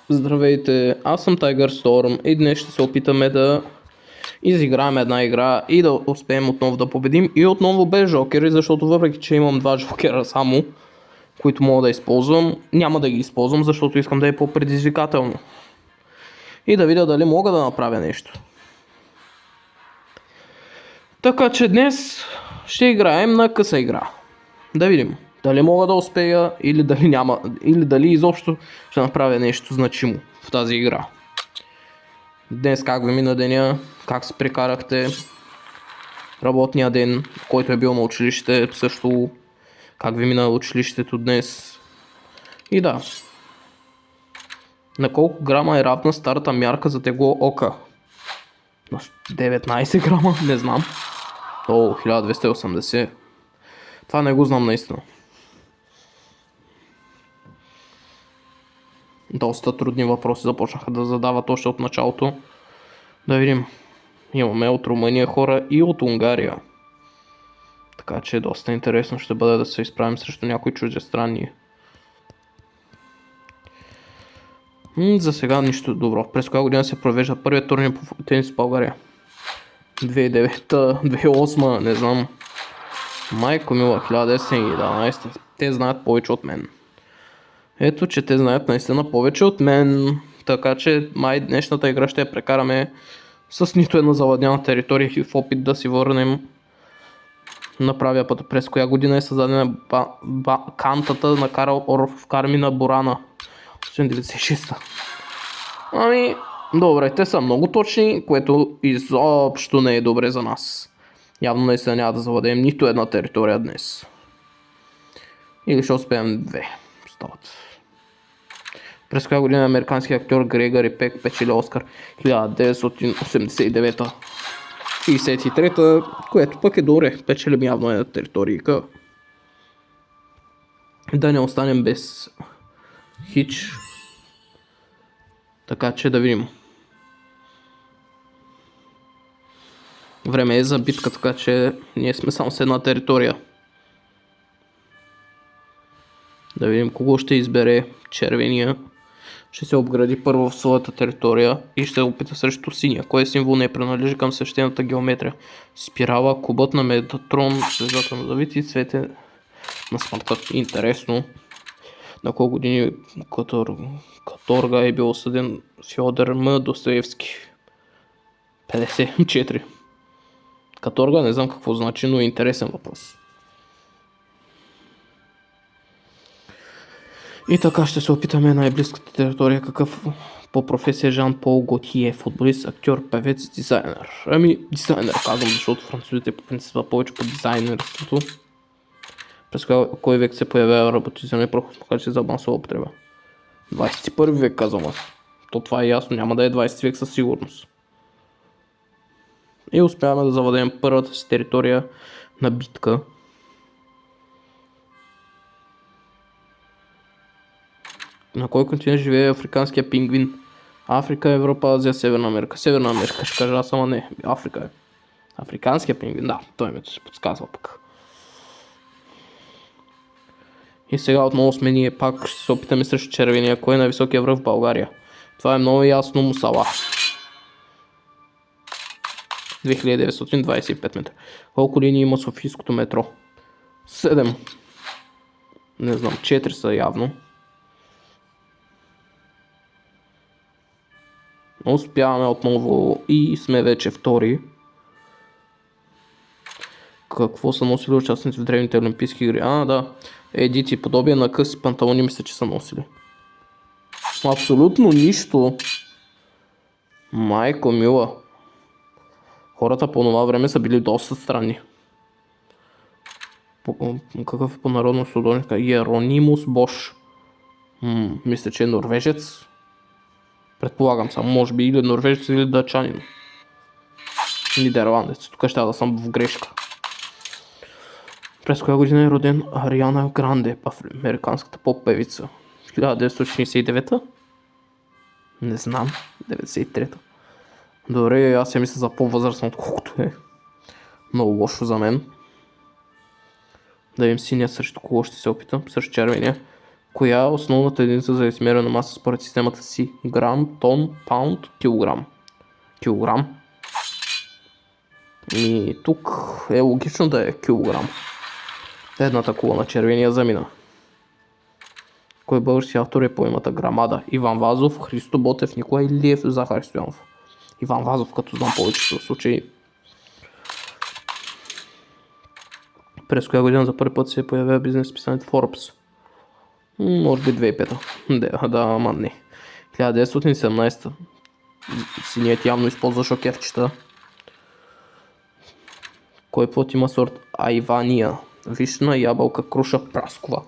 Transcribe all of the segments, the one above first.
Здравейте, аз съм Tiger Storm и днес ще се опитаме да изиграем една игра и да успеем отново да победим и отново без жокери, защото въпреки че имам два жокера само, които мога да използвам, няма да ги използвам, защото искам да е по-предизвикателно. И да видя дали мога да направя нещо. Така че днес ще играем на къса игра. Да видим дали мога да успея или дали няма, или дали изобщо ще направя нещо значимо в тази игра. Днес как ви мина деня, как се прекарахте работния ден, който е бил на училище, също как ви мина училището днес. И да, на колко грама е равна старата мярка за тегло ока? На 19 грама? Не знам. О, 1280. Това не го знам наистина. Доста трудни въпроси започнаха да задават още от началото. Да видим. Имаме от Румъния хора и от Унгария. Така че доста интересно ще бъде да се изправим срещу някои чуждестранни. За сега нищо добро. През коя година се провежда първият турнир по тенис в България? 2009, 2008, не знам. Майко мила, 1911. Те знаят повече от мен. Ето, че те знаят наистина повече от мен. Така че май днешната игра ще я прекараме с нито една завладяна територия и в опит да си върнем на правия път. През коя година е създадена кантата на Карл Орф в Кармина Бурана? 96-та. Ами, добре, те са много точни, което изобщо не е добре за нас. Явно наистина няма да завладеем нито една територия днес. Или ще успеем две. Стават. През коя година американският актьор Грегори Пек печели Оскар? 1989-та. 63-та, което пък е добре. Печелим явно една територийка. Да не останем без хич. Така че да видим. Време е за битка, така че ние сме само с една територия. Да видим кого ще избере червения. Ще се обгради първо в своята територия и ще опита срещу синия. Кой символ не принадлежи към свещената геометрия? Спирала, кубът на Метатрон, звездата на Давид и цвете на смъртта. Интересно. На колко години каторга е бил осъден Фьодор М. Достоевски? 54. Каторга не знам какво значи, но е интересен въпрос. И така ще се опитаме най-близката територия. Какъв по професия Жан-Пол Готие? Футболист, актьор, певец, дизайнер. Ами дизайнер казвам, защото французите по принцип са повече по дизайнерството. През кой век се появява роботизиране прахосмокачи за масова употреба? 21 век казвам аз. То това е ясно, няма да е 20 век със сигурност. И успяваме да завладеем първата си територия на битка. На кой континент живее африканския пингвин? Африка, Европа, Азия, Северна Америка. Северна Америка ще кажа аз, ама не. Африка е. Африканския пингвин, да, той името се подсказва пък. И сега отново сме ние пак ще се опитаме срещу червения. Кой е най-високия връх в България? Това е много ясно, Мусала. 2925 метра. Колко линии има Софийското метро? 7. Не знам, 4 са явно. Успяваме отново и сме вече втори. Какво са носили участници в древните олимпийски игри? Да. Едити, подобие на къси панталони мисля, че са носили. Абсолютно нищо. Майко мила. Хората по това време са били доста странни. Какъв е по народно художника? Иеронимус Бош. Мисля, че е норвежец. Предполагам само, може би или норвежец, или дъчанин. Нидерландец. Тук ще да съм в грешка. През коя година е роден Ариана Гранде, американската поп-певица? 1969-та? Не знам. 93-та. Добре, аз я мисля за по-възрастно, отколкото е. Много лошо за мен. Да видим синия срещу кого ще се опитам. Срещу червения. Коя е основната единица за измерване на маса според системата си? Грам, тон, паунд, килограм. Килограм. И тук е логично да е килограм. Едната кола на червения замина. Кой български автор е поемата Грамада? Иван Вазов, Христо Ботев, Николай Илиев, Захар Стоянов. Иван Вазов, като знам повечето случаи. През коя година за първи път се появява бизнес писанието Forbes? Може би 2005. Да, ама не. 1917. Синият явно използва шокерчета. Кой плод има сорт Айвания? Вишна, ябълка, круша, праскова.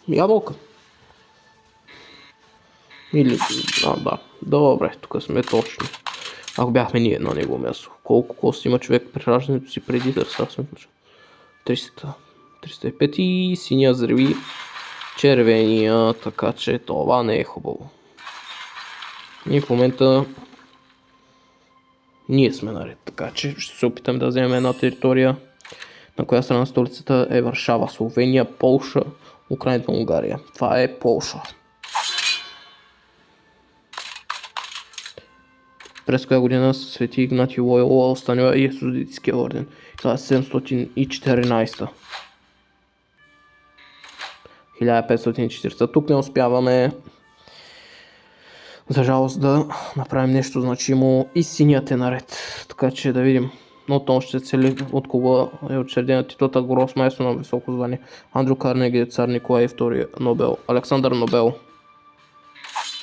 Ябълка. Или... да. Добре, тук сме точни. Ако бяхме ние на него място. Колко кости има човек при раждането си преди да сме 300. 305 и синия зреви червения, така че това не е хубаво. И в момента ние сме наред, така че ще се опитам да вземем една територия. На коя страна столицата е Варшава? Словения, Полша, Украина, Унгария. Това е Полша. През коя година Свети Игнатий Лойола установява Йезуитския орден? 1714. 1540. Тук не успяваме, за жалост, да направим нещо значимо и синият е наред. Така че да видим. Но то ще цели от кого е учредена титлата Гросмайстор на високо звание. Андрю Карнеги, цар Николай II Нобел. Александър Нобел.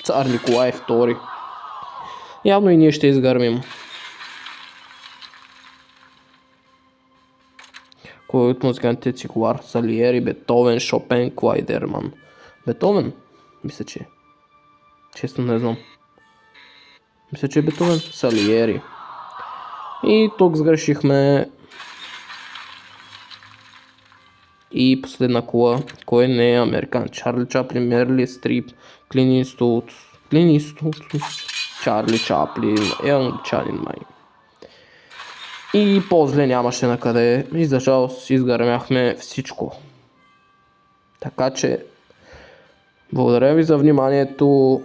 Цар Николай II. Явно и ние ще изгърмим. Кой от музикантите цигулар? Салиери, Бетовен, Шопен, Клайдерман. Бетовен? Мисля, че. Честно не знам. Мисля, че е Бетовен. Салиери. И тук сгрешихме. И последна кола. Кой не е американ? Чарли Чаплин, Мерли Стрип, Клин Иствуд, Чарли Чаплин, англичанин май. И по-зле нямаше на къде. И за жалост изгърмяхме всичко. Така че благодаря ви за вниманието.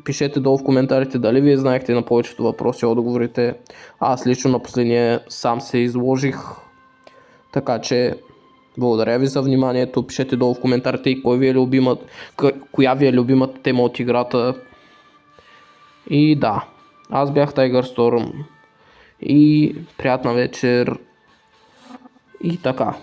Пишете долу в коментарите дали вие знаехте на повечето въпроси и отговорите. Аз лично на последния сам се изложих. Така че благодаря ви за вниманието. Пишете долу в коментарите и коя ви е любимата тема от играта. И да, аз бях Tiger Storm. И приятна вечер. И така.